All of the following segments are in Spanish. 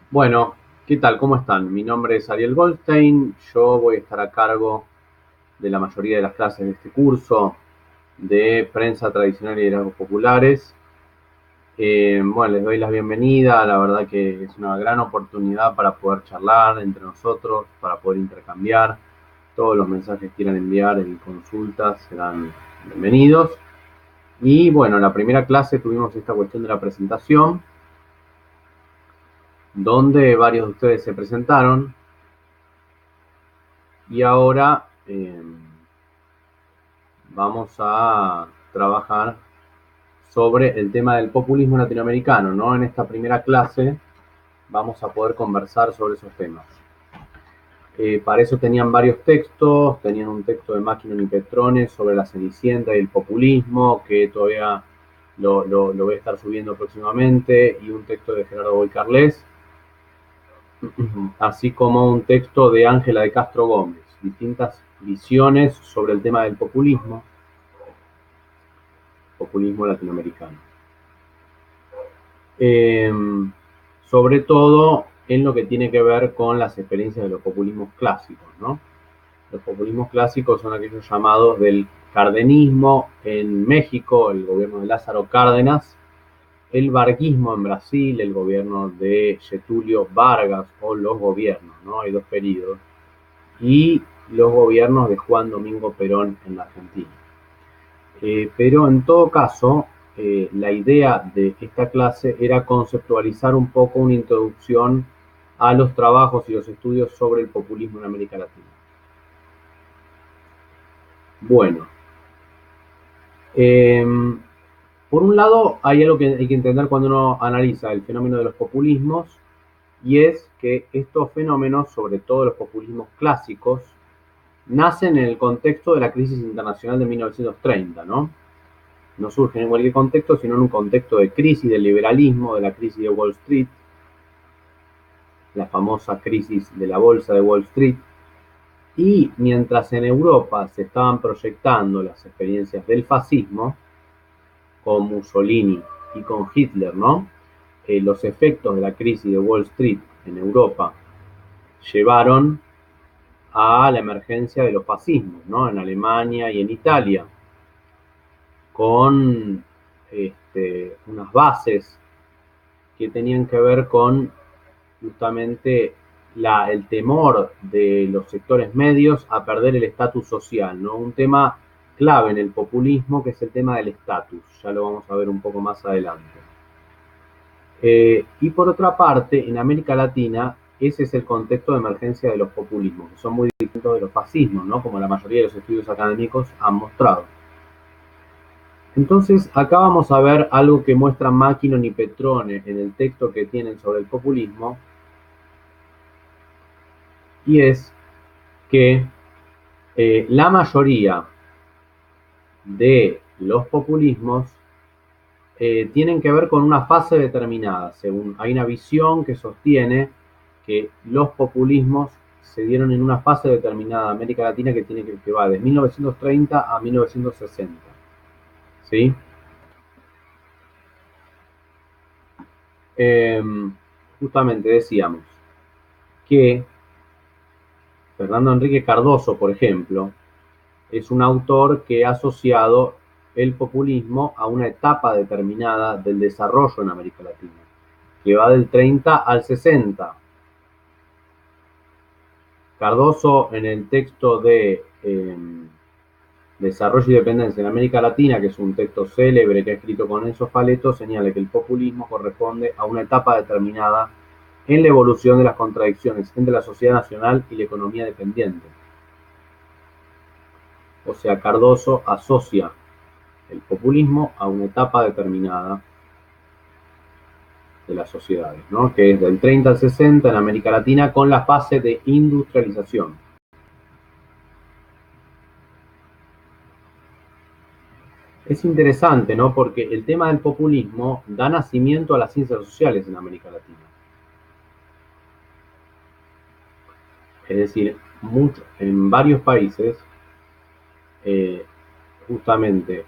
Bueno, ¿qué tal? ¿Cómo están? Mi nombre es Ariel Goldstein. Yo voy a estar a cargo de la mayoría de las clases de este curso de prensa tradicional y liderazgos populares. Bueno, les doy la bienvenida. La verdad que es una gran oportunidad para poder charlar entre nosotros, para poder intercambiar. Todos los mensajes que quieran enviar en consultas serán bienvenidos. Y bueno, en la primera clase tuvimos esta cuestión de la presentación, donde varios de ustedes se presentaron. Y ahora vamos a trabajar sobre el tema del populismo latinoamericano, ¿no? En esta primera clase vamos a poder conversar sobre esos temas. Para eso tenían varios textos, tenían un texto de Macchinon y Petrone sobre la Cenicienta y el populismo, que todavía lo voy a estar subiendo próximamente, y un texto de Gerardo Boicarlés, así como un texto de Ángela de Castro Gómez, distintas visiones sobre el tema del populismo latinoamericano. Eh, Sobre todo en lo que tiene que ver con las experiencias de los populismos clásicos, ¿no? Los populismos clásicos son aquellos llamados del cardenismo en México, el gobierno de Lázaro Cárdenas, el varguismo en Brasil, el gobierno de Getúlio Vargas, o los gobiernos, ¿no? Hay dos periodos, y los gobiernos de Juan Domingo Perón en la Argentina. Pero en todo caso, la idea de esta clase era conceptualizar un poco una introducción a los trabajos y los estudios sobre el populismo en América Latina. Bueno, eh, por un lado hay algo que hay que entender cuando uno analiza el fenómeno de los populismos, y es que estos fenómenos, sobre todo los populismos clásicos, nacen en el contexto de la crisis internacional de 1930, ¿no? No surge en cualquier contexto, sino en un contexto de crisis del liberalismo, de la crisis de Wall Street, la famosa crisis de la bolsa de Wall Street. Y mientras en Europa se estaban proyectando las experiencias del fascismo, con Mussolini y con Hitler, ¿no? Los efectos de la crisis de Wall Street en Europa llevaron a la emergencia de los fascismos, ¿no? En Alemania y en Italia, con unas bases que tenían que ver con justamente el temor de los sectores medios a perder el estatus social, ¿no? Un tema clave en el populismo, que es el tema del estatus. Ya lo vamos a ver un poco más adelante. Y por otra parte, en América Latina, ese es el contexto de emergencia de los populismos, que son muy distintos de los fascismos, ¿no? Como la mayoría de los estudios académicos han mostrado. Entonces, acá vamos a ver algo que muestran Macchinon y Petrone en el texto que tienen sobre el populismo, y es que la mayoría de los populismos tienen que ver con una fase determinada. Según hay una visión que sostiene que los populismos se dieron en una fase determinada de América Latina que va de 1930 a 1960. ¿Sí? Eh, Justamente decíamos que Fernando Enrique Cardoso, por ejemplo, es un autor que ha asociado el populismo a una etapa determinada del desarrollo en América Latina, que va del 30 al 60. Cardoso, en el texto de Desarrollo y Dependencia en América Latina, que es un texto célebre que ha escrito con Enzo Faleto, señala que el populismo corresponde a una etapa determinada en la evolución de las contradicciones entre la sociedad nacional y la economía dependiente. O sea, Cardoso asocia el populismo a una etapa determinada de las sociedades, ¿no? Que es del 30 al 60 en América Latina, con la fase de industrialización. Es interesante, ¿no? Porque el tema del populismo da nacimiento a las ciencias sociales en América Latina. Es decir, en varios países justamente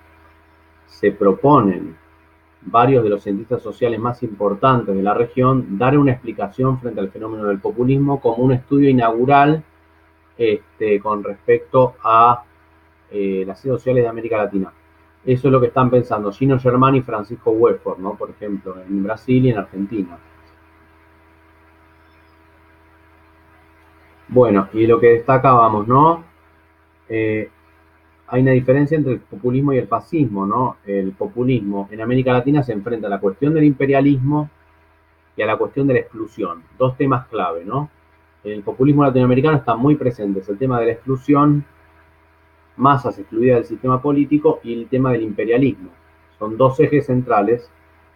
se proponen varios de los cientistas sociales más importantes de la región dar una explicación frente al fenómeno del populismo como un estudio inaugural con respecto a las ciencias sociales de América Latina. Eso es lo que están pensando Gino Germani y Francisco Weford, ¿no? Por ejemplo, en Brasil y en Argentina. Bueno, y lo que destacábamos, ¿no? Hay una diferencia entre el populismo y el fascismo, ¿no? El populismo en América Latina se enfrenta a la cuestión del imperialismo y a la cuestión de la exclusión. Dos temas clave, ¿no? En el populismo latinoamericano están muy presentes el tema de la exclusión, masas excluidas del sistema político, y el tema del imperialismo. Son dos ejes centrales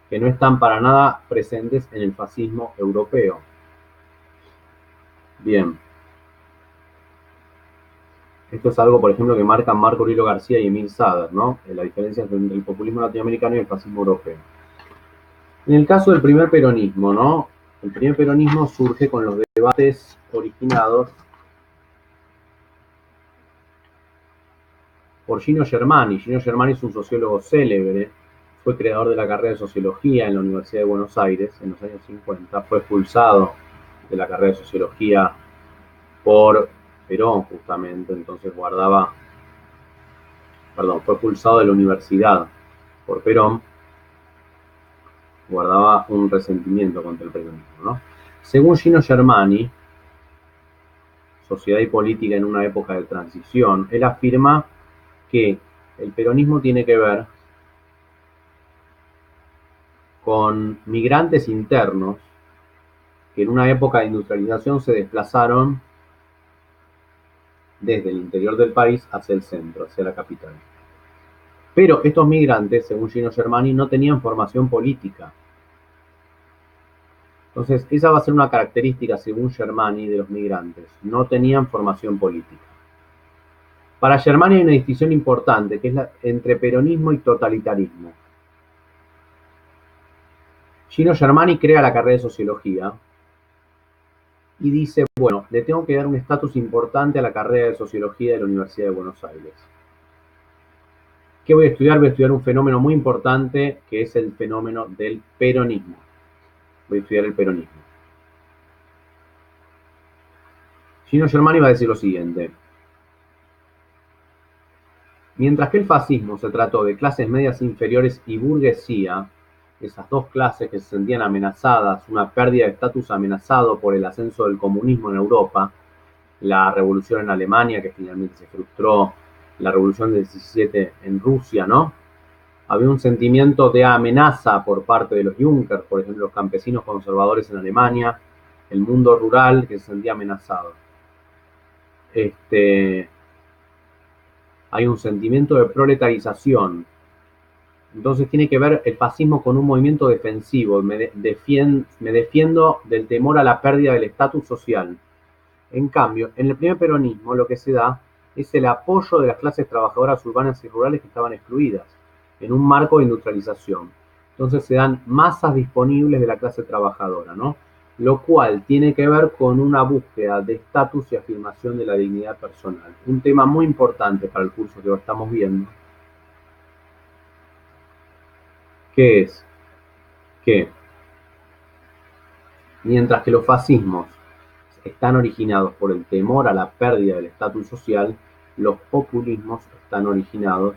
que no están para nada presentes en el fascismo europeo. Bien. Esto es algo, por ejemplo, que marcan Marco Aurelio García y Emil Sader, ¿no? La diferencia entre el populismo latinoamericano y el fascismo europeo. En el caso del primer peronismo, ¿no? El primer peronismo surge con los debates originados por Gino Germani. Gino Germani es un sociólogo célebre, fue creador de la carrera de sociología en la Universidad de Buenos Aires en los años 50, fue expulsado de la carrera de sociología por Perón justamente, entonces fue expulsado de la universidad por Perón, guardaba un resentimiento contra el peronismo, ¿no? Según Gino Germani, Sociedad y Política en una época de transición, él afirma que el peronismo tiene que ver con migrantes internos que en una época de industrialización se desplazaron desde el interior del país hacia el centro, hacia la capital. Pero estos migrantes, según Gino Germani, no tenían formación política. Entonces, esa va a ser una característica, según Germani, de los migrantes. No tenían formación política. Para Germani hay una distinción importante, que es entre peronismo y totalitarismo. Gino Germani crea la carrera de sociología y dice, bueno, le tengo que dar un estatus importante a la carrera de sociología de la Universidad de Buenos Aires. ¿Qué voy a estudiar? Voy a estudiar un fenómeno muy importante, que es el fenómeno del peronismo. Voy a estudiar el peronismo. Gino Germani va a decir lo siguiente. Mientras que el fascismo se trató de clases medias inferiores y burguesía, esas dos clases que se sentían amenazadas, una pérdida de estatus amenazado por el ascenso del comunismo en Europa, la revolución en Alemania, que finalmente se frustró, la revolución del 17 en Rusia, ¿no? Había un sentimiento de amenaza por parte de los Junkers, por ejemplo, los campesinos conservadores en Alemania, el mundo rural que se sentía amenazado. Hay un sentimiento de proletarización. Entonces tiene que ver el fascismo con un movimiento defensivo. Me defiendo del temor a la pérdida del estatus social. En cambio, en el primer peronismo lo que se da es el apoyo de las clases trabajadoras urbanas y rurales que estaban excluidas en un marco de industrialización. Entonces se dan masas disponibles de la clase trabajadora, ¿no? Lo cual tiene que ver con una búsqueda de estatus y afirmación de la dignidad personal. Un tema muy importante para el curso que estamos viendo, que es que mientras que los fascismos están originados por el temor a la pérdida del estatus social, los populismos están originados,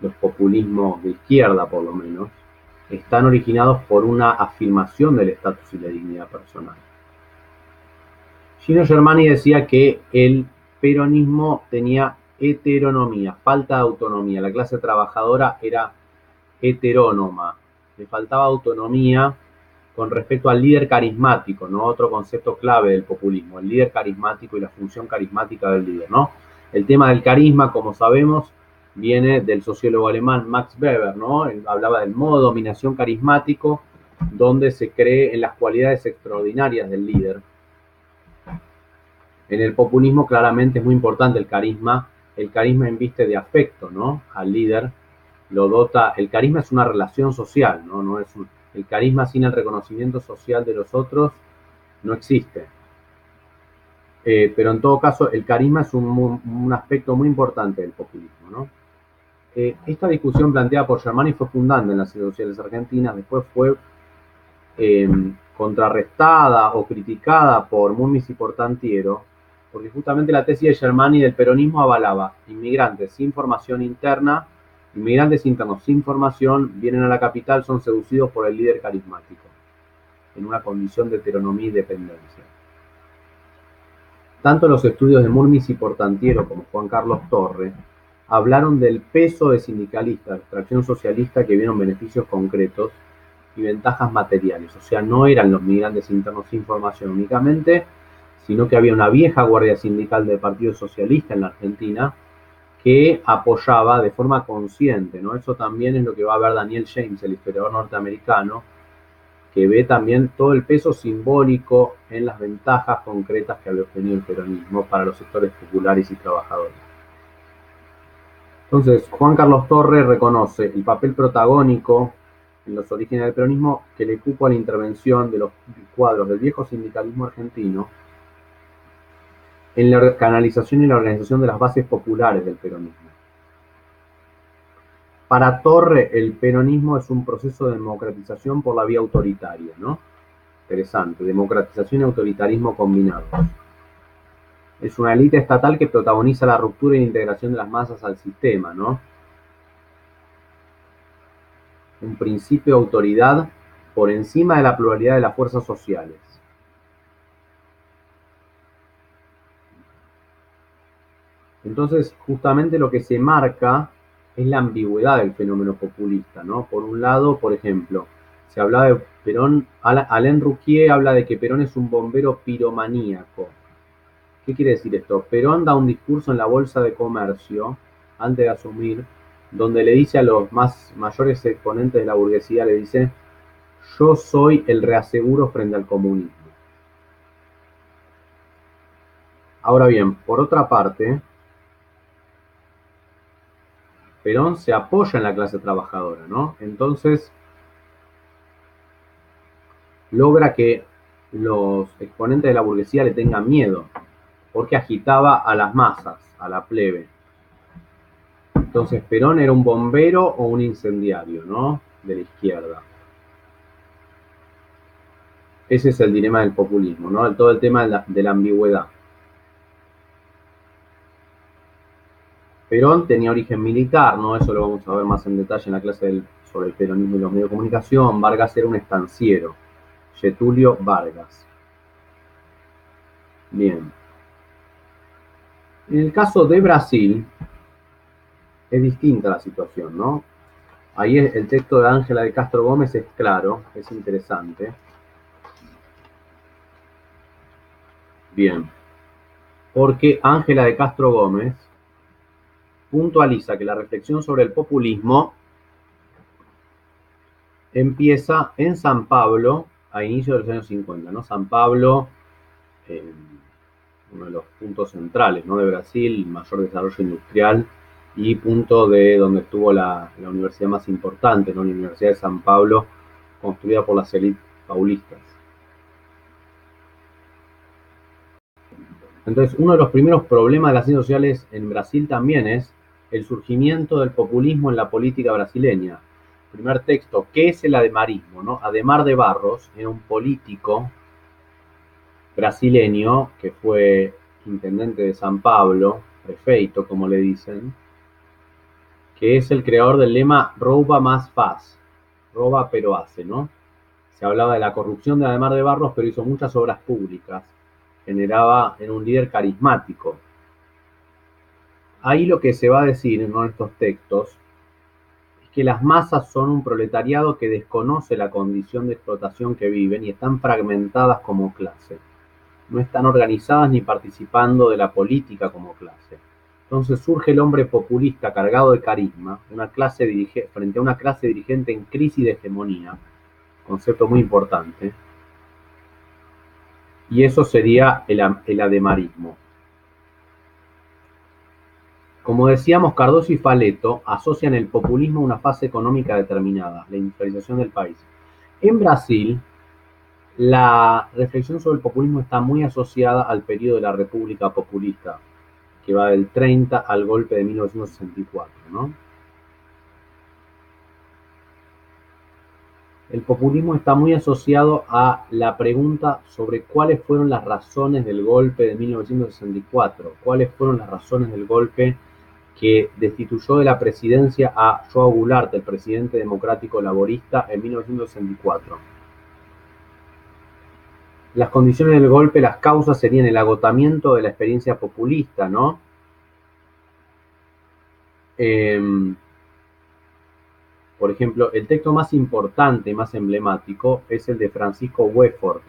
los populismos de izquierda por lo menos, están originados por una afirmación del estatus y la dignidad personal. Gino Germani decía que el peronismo tenía heteronomía, falta de autonomía. La clase trabajadora era heterónoma, le faltaba autonomía con respecto al líder carismático, ¿no? Otro concepto clave del populismo, el líder carismático y la función carismática del líder, ¿no? El tema del carisma, como sabemos, viene del sociólogo alemán Max Weber, ¿no? Él hablaba del modo de dominación carismático, donde se cree en las cualidades extraordinarias del líder. En el populismo claramente es muy importante el carisma inviste de afecto, ¿no? Al líder lo dota, el carisma es una relación social, ¿no? No es el carisma sin el reconocimiento social de los otros no existe. Pero en todo caso, el carisma es un aspecto muy importante del populismo, ¿no? esta discusión planteada por Germani fue fundante en las ciencias sociales argentinas, después fue contrarrestada o criticada por Múrniz y por Tantiero, porque justamente la tesis de Germani del peronismo avalaba inmigrantes sin formación interna, inmigrantes internos sin formación, vienen a la capital, son seducidos por el líder carismático, en una condición de heteronomía y dependencia. Tanto los estudios de Múrniz y Portantiero como Juan Carlos Torre hablaron del peso de sindicalistas de extracción socialista que vieron beneficios concretos y ventajas materiales. O sea, no eran los migrantes internos sin formación únicamente, sino que había una vieja guardia sindical del Partido Socialista en la Argentina que apoyaba de forma consciente, ¿no? Eso también es lo que va a ver Daniel James, el historiador norteamericano, que ve también todo el peso simbólico en las ventajas concretas que había obtenido el peronismo para los sectores populares y trabajadores. Entonces, Juan Carlos Torres reconoce el papel protagónico en los orígenes del peronismo que le cupo a la intervención de los cuadros del viejo sindicalismo argentino en la canalización y la organización de las bases populares del peronismo. Para Torre, el peronismo es un proceso de democratización por la vía autoritaria, ¿no? Interesante, democratización y autoritarismo combinados. Es una élite estatal que protagoniza la ruptura y la integración de las masas al sistema, ¿no? Un principio de autoridad por encima de la pluralidad de las fuerzas sociales. Entonces, justamente lo que se marca es la ambigüedad del fenómeno populista, ¿no? Por un lado, por ejemplo, se hablaba de Perón, Alain Rouquier habla de que Perón es un bombero piromaníaco. ¿Qué quiere decir esto? Perón da un discurso en la Bolsa de Comercio, antes de asumir, donde le dice a los mayores exponentes de la burguesía, le dice, yo soy el reaseguro frente al comunismo. Ahora bien, por otra parte, Perón se apoya en la clase trabajadora, ¿no? Entonces, logra que los exponentes de la burguesía le tengan miedo, porque agitaba a las masas, a la plebe. Entonces, Perón era un bombero o un incendiario, ¿no? De la izquierda. Ese es el dilema del populismo, ¿no? Todo el tema de la ambigüedad. Perón tenía origen militar, ¿no? Eso lo vamos a ver más en detalle en la clase sobre el peronismo y los medios de comunicación. Vargas era un estanciero, Getúlio Vargas. Bien. En el caso de Brasil, es distinta la situación, ¿no? Ahí el texto de Ángela de Castro Gómez es claro, es interesante. Bien. Porque Ángela de Castro Gómez puntualiza que la reflexión sobre el populismo empieza en San Pablo a inicios de los años 50, ¿no? San Pablo, uno de los puntos centrales, ¿no? De Brasil, mayor desarrollo industrial y punto de donde estuvo la universidad más importante, ¿no? La Universidad de San Pablo, construida por las élites paulistas. Entonces, uno de los primeros problemas de las ciencias sociales en Brasil también es el surgimiento del populismo en la política brasileña. Primer texto, ¿qué es el ademarismo? ¿No? Ademar de Barros era un político brasileño que fue intendente de San Pablo, prefeito, como le dicen, que es el creador del lema "Rouba más faz", roba pero hace, ¿no? Se hablaba de la corrupción de Ademar de Barros, pero hizo muchas obras públicas, era un líder carismático. Ahí lo que se va a decir en estos textos es que las masas son un proletariado que desconoce la condición de explotación que viven y están fragmentadas como clase. No están organizadas ni participando de la política como clase. Entonces surge el hombre populista cargado de carisma, frente a una clase dirigente en crisis de hegemonía, concepto muy importante, y eso sería el ademarismo. Como decíamos, Cardoso y Faleto asocian el populismo a una fase económica determinada, la industrialización del país. En Brasil, la reflexión sobre el populismo está muy asociada al periodo de la República Populista, que va del 30 al golpe de 1964, ¿no? El populismo está muy asociado a la pregunta sobre cuáles fueron las razones del golpe de 1964, cuáles fueron las razones del golpe que destituyó de la presidencia a João Goulart, el presidente democrático laborista, en 1964. Las condiciones del golpe, las causas serían el agotamiento de la experiencia populista, ¿no? Por ejemplo, el texto más importante y más emblemático es el de Francisco Wefort,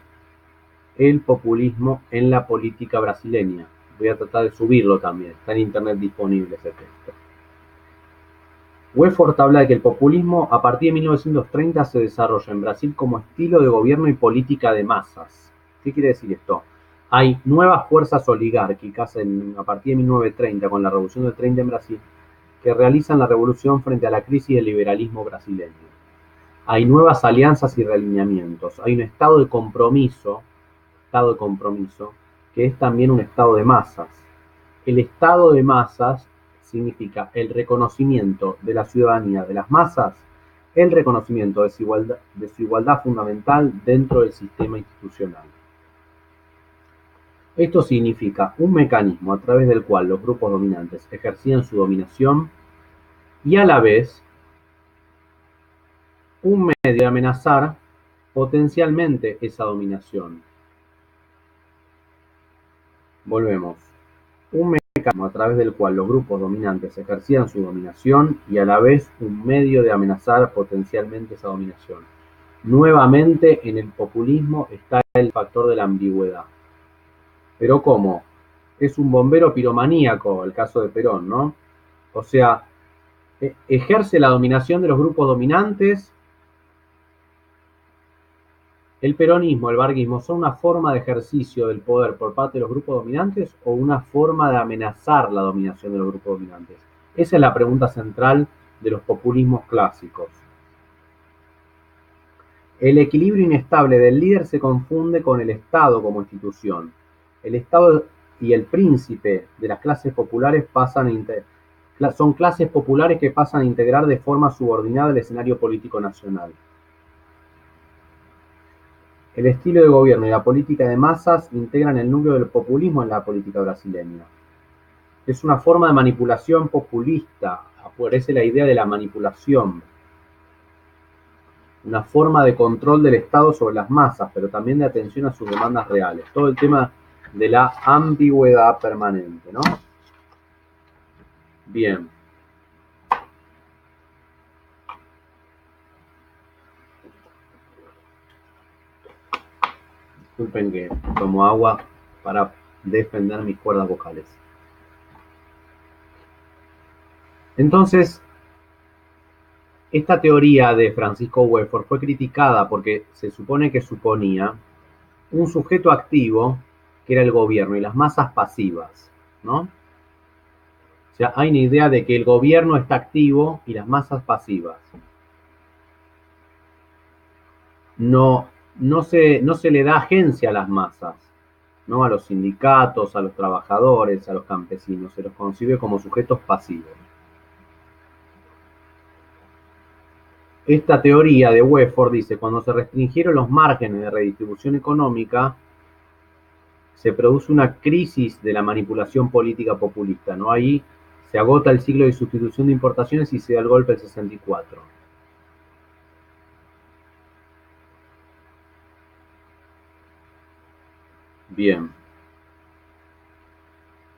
El populismo en la política brasileña. Voy a tratar de subirlo también, está en internet disponible ese texto. Wefort habla de que el populismo a partir de 1930 se desarrolla en Brasil como estilo de gobierno y política de masas. ¿Qué quiere decir esto? Hay nuevas fuerzas oligárquicas a partir de 1930, con la Revolución del 30 en Brasil, que realizan la revolución frente a la crisis del liberalismo brasileño. Hay nuevas alianzas y realineamientos. Hay un estado de compromiso, que es también un estado de masas. El estado de masas significa el reconocimiento de la ciudadanía, de las masas, el reconocimiento de su igualdad fundamental dentro del sistema institucional. Esto significa un mecanismo a través del cual los grupos dominantes ejercían su dominación y a la vez un medio de amenazar potencialmente esa dominación. Volvemos. Un mecanismo a través del cual los grupos dominantes ejercían su dominación y a la vez un medio de amenazar potencialmente esa dominación. Nuevamente en el populismo está el factor de la ambigüedad. Pero ¿cómo? Es un bombero piromaníaco el caso de Perón, ¿no? O sea, ejerce la dominación de los grupos dominantes. ¿El peronismo, el varguismo, son una forma de ejercicio del poder por parte de los grupos dominantes o una forma de amenazar la dominación de los grupos dominantes? Esa es la pregunta central de los populismos clásicos. El equilibrio inestable del líder se confunde con el Estado como institución. El Estado y el príncipe de las clases populares son clases populares que pasan a integrar de forma subordinada el escenario político nacional. El estilo de gobierno y la política de masas integran el núcleo del populismo en la política brasileña. Es una forma de manipulación populista, aparece la idea de la manipulación. Una forma de control del Estado sobre las masas, pero también de atención a sus demandas reales. Todo el tema de la ambigüedad permanente, ¿no? Bien. Disculpen que tomo agua para defender mis cuerdas vocales. Entonces, esta teoría de Francisco Wefort fue criticada porque se supone que suponía un sujeto activo, que era el gobierno, y las masas pasivas, ¿no? O sea, hay una idea de que el gobierno está activo y las masas pasivas. No se le da agencia a las masas, ¿no? A los sindicatos, a los trabajadores, a los campesinos, se los concibe como sujetos pasivos. Esta teoría de Wefort dice, cuando se restringieron los márgenes de redistribución económica, se produce una crisis de la manipulación política populista, ¿no? Ahí se agota el ciclo de sustitución de importaciones y se da el golpe del 64. Bien.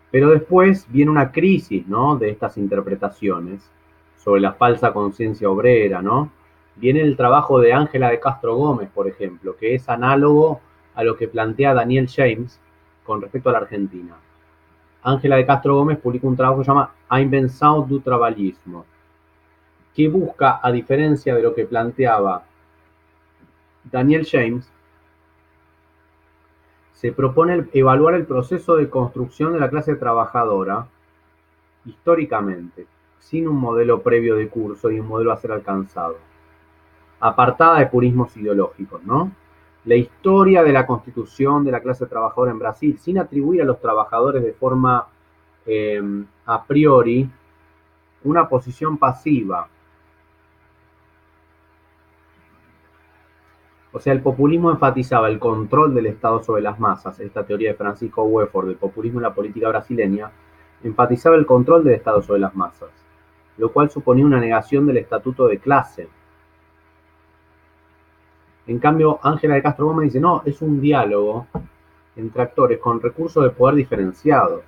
Pero después viene una crisis, ¿no? De estas interpretaciones sobre la falsa conciencia obrera, ¿no? Viene el trabajo de Ángela de Castro Gómez, por ejemplo, que es análogo a lo que plantea Daniel James con respecto a la Argentina. Ángela de Castro Gómez publica un trabajo que se llama A Invenção do Trabalhismo, que busca, a diferencia de lo que planteaba Daniel James, se propone evaluar el proceso de construcción de la clase trabajadora históricamente, sin un modelo previo de curso y un modelo a ser alcanzado, apartada de purismos ideológicos, ¿no? La historia de la constitución de la clase trabajadora en Brasil, sin atribuir a los trabajadores de forma a priori una posición pasiva. O sea, el populismo enfatizaba el control del Estado sobre las masas. Esta teoría de Francisco Weford del populismo en la política brasileña enfatizaba el control del Estado sobre las masas, lo cual suponía una negación del estatuto de clase. En cambio, Ángela de Castro Gómez dice, no, es un diálogo entre actores con recursos de poder diferenciados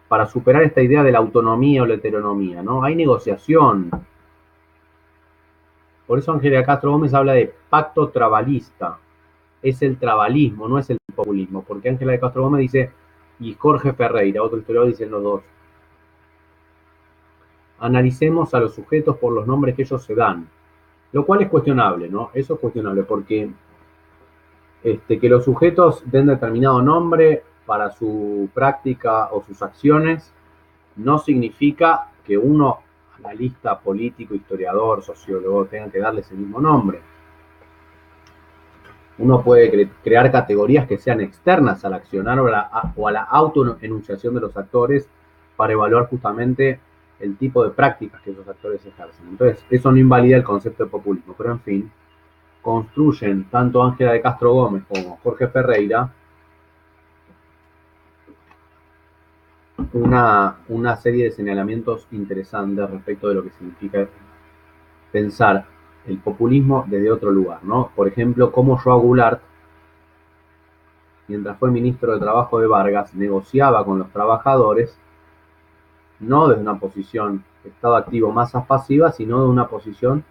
para superar esta idea de la autonomía o la heteronomía, ¿no? Hay negociación. Por eso Ángela Castro Gómez habla de pacto trabalista. Es el trabalismo, no es el populismo, porque Ángela de Castro Gómez dice, y Jorge Ferreira, otro historiador, dicen los dos, analicemos a los sujetos por los nombres que ellos se dan, lo cual es cuestionable, ¿no? Eso es cuestionable, porque que los sujetos den determinado nombre para su práctica o sus acciones no significa que uno, analista político, historiador, sociólogo, tenga que darle ese mismo nombre. Uno puede crear categorías que sean externas al accionar o a la autoenunciación de los actores para evaluar justamente el tipo de prácticas que esos actores ejercen. Entonces, eso no invalida el concepto de populismo, pero en fin, construyen tanto Ángela de Castro Gómez como Jorge Ferreira una serie de señalamientos interesantes respecto de lo que significa pensar el populismo desde otro lugar, ¿no? Por ejemplo, cómo Joao Goulart, mientras fue ministro de Trabajo de Vargas, negociaba con los trabajadores no desde una posición de Estado activo, masas pasivas, sino de una posición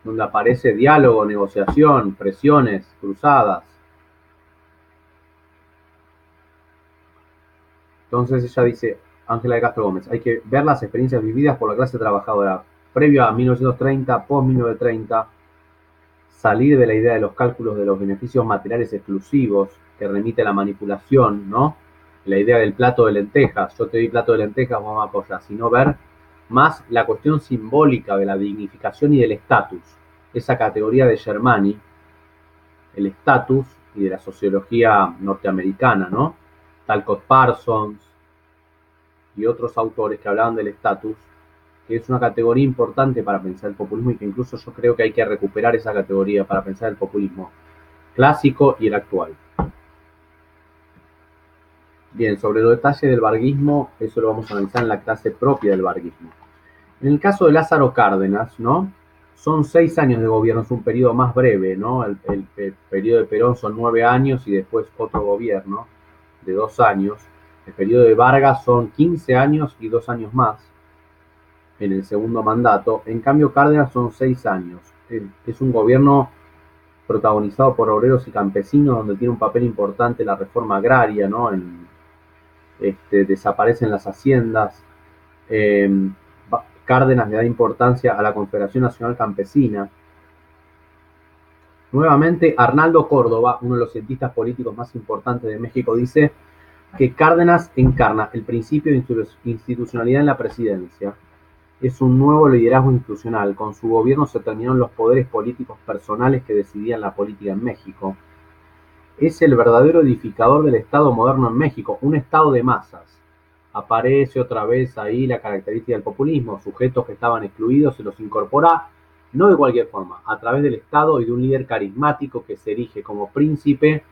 donde aparece diálogo, negociación, presiones cruzadas. Entonces ella dice, Ángela de Castro Gómez, hay que ver las experiencias vividas por la clase trabajadora previo a 1930, post-1930, salir de la idea de los cálculos de los beneficios materiales exclusivos que remite a la manipulación, ¿no? La idea del plato de lentejas, yo te doy plato de lentejas, vamos a apoyar, sino ver más la cuestión simbólica de la dignificación y del estatus, esa categoría de Germani, el estatus y de la sociología norteamericana, ¿no? Talcott Parsons y otros autores que hablaban del estatus, que es una categoría importante para pensar el populismo y que incluso yo creo que hay que recuperar esa categoría para pensar el populismo clásico y el actual. Bien, sobre los detalles del varguismo, eso lo vamos a analizar en la clase propia del varguismo. En el caso de Lázaro Cárdenas, ¿no? Son 6 años de gobierno, es un periodo más breve, ¿no? El periodo de Perón son 9 años y después otro gobierno de 2 años. El periodo de Vargas son 15 años y 2 años más en el segundo mandato. En cambio, Cárdenas son 6 años. Es un gobierno protagonizado por obreros y campesinos, donde tiene un papel importante la reforma agraria, ¿no? Desaparecen las haciendas. Cárdenas le da importancia a la Confederación Nacional Campesina. Nuevamente, Arnaldo Córdoba, uno de los cientistas políticos más importantes de México, dice que Cárdenas encarna el principio de institucionalidad en la presidencia. Es un nuevo liderazgo institucional. Con su gobierno se terminaron los poderes políticos personales que decidían la política en México. Es el verdadero edificador del Estado moderno en México, un Estado de masas. Aparece otra vez ahí la característica del populismo, sujetos que estaban excluidos se los incorpora, no de cualquier forma, a través del Estado y de un líder carismático que se erige como príncipe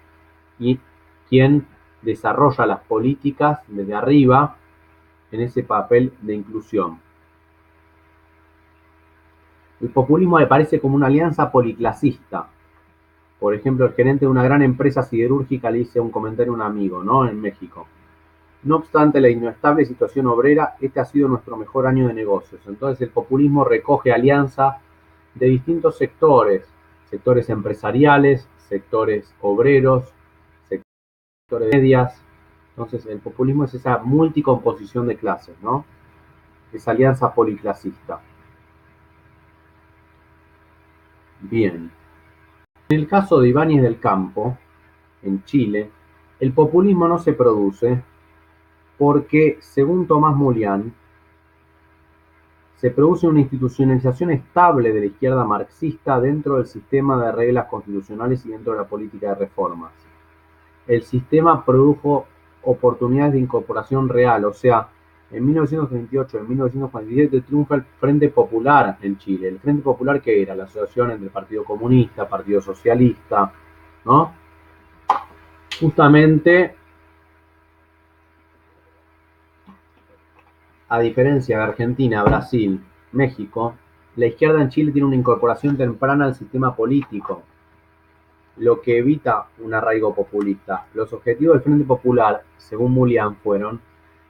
y quien desarrolla las políticas desde arriba en ese papel de inclusión. El populismo aparece como una alianza policlasista. Por ejemplo, el gerente de una gran empresa siderúrgica le dice un comentario a un amigo, ¿no? En México. No obstante la inestable situación obrera, este ha sido nuestro mejor año de negocios. Entonces el populismo recoge alianza de distintos sectores, sectores empresariales, sectores obreros, sectores medias. Entonces el populismo es esa multicomposición de clases, ¿no? Esa alianza policlasista. Bien. En el caso de Ibáñez del Campo, en Chile, el populismo no se produce porque, según Tomás Mulián, se produce una institucionalización estable de la izquierda marxista dentro del sistema de reglas constitucionales y dentro de la política de reformas. El sistema produjo oportunidades de incorporación real, o sea, En 1938, en 1947 triunfa el Frente Popular en Chile. ¿El Frente Popular qué era? La asociación entre el Partido Comunista, Partido Socialista, ¿no? Justamente, a diferencia de Argentina, Brasil, México, la izquierda en Chile tiene una incorporación temprana al sistema político, lo que evita un arraigo populista. Los objetivos del Frente Popular, según Mulián, fueron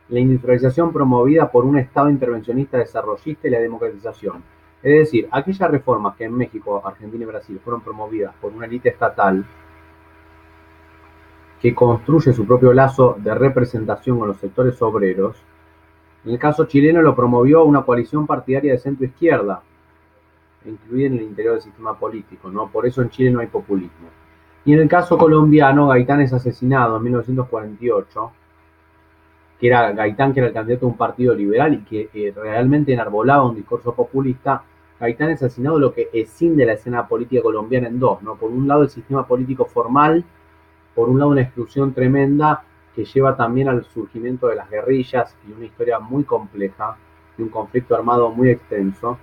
la industrialización promovida por un Estado intervencionista desarrollista y la democratización. Es decir, aquellas reformas que en México, Argentina y Brasil fueron promovidas por una élite estatal que construye su propio lazo de representación con los sectores obreros, en el caso chileno lo promovió una coalición partidaria de centro-izquierda, incluida en el interior del sistema político, ¿no? Por eso en Chile no hay populismo. Y en el caso colombiano, Gaitán es asesinado en 1948, que era Gaitán, que era el candidato de un partido liberal y que realmente enarbolaba un discurso populista. Gaitán es asesinado, lo que escinde la escena política colombiana en dos, ¿no? Por un lado el sistema político formal, por un lado una exclusión tremenda que lleva también al surgimiento de las guerrillas y una historia muy compleja, de un conflicto armado muy extenso,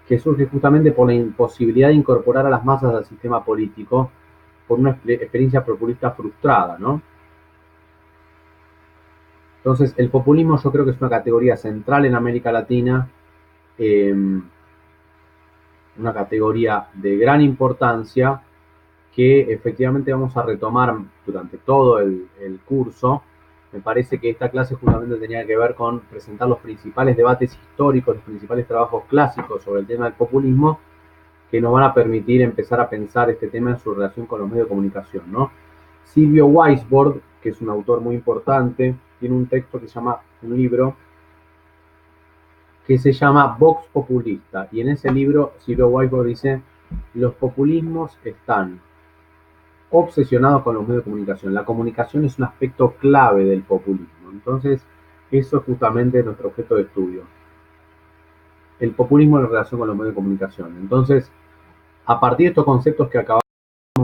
que surge justamente por la imposibilidad de incorporar a las masas al sistema político por una experiencia populista frustrada, ¿no? Entonces, el populismo yo creo que es una categoría central en América Latina, eh, una categoría de gran importancia que efectivamente vamos a retomar durante todo el curso. Me parece que esta clase justamente tenía que ver con presentar los principales debates históricos, los principales trabajos clásicos sobre el tema del populismo, que nos van a permitir empezar a pensar este tema en su relación con los medios de comunicación, ¿no? Silvio Weisbord, que es un autor muy importante, tiene un texto que se llama, un libro que se llama Vox Populista, y en ese libro Silvio Weisbord dice: los populismos están obsesionados con los medios de comunicación. La comunicación es un aspecto clave del populismo. Entonces, eso es justamente nuestro objeto de estudio. El populismo en relación con los medios de comunicación. Entonces, a partir de estos conceptos que acabamos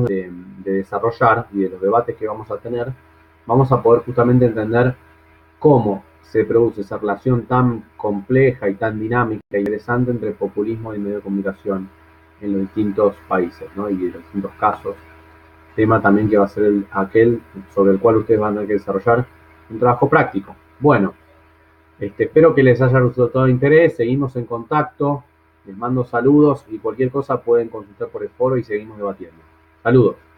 de desarrollar y de los debates que vamos a tener, vamos a poder justamente entender cómo se produce esa relación tan compleja y tan dinámica e interesante entre populismo y medio de comunicación en los distintos países, ¿no? Y en los distintos casos. Tema también que va a ser aquel sobre el cual ustedes van a tener que desarrollar un trabajo práctico. Bueno, espero que les haya resultado de interés, seguimos en contacto, les mando saludos y cualquier cosa pueden consultar por el foro y seguimos debatiendo. Saludos.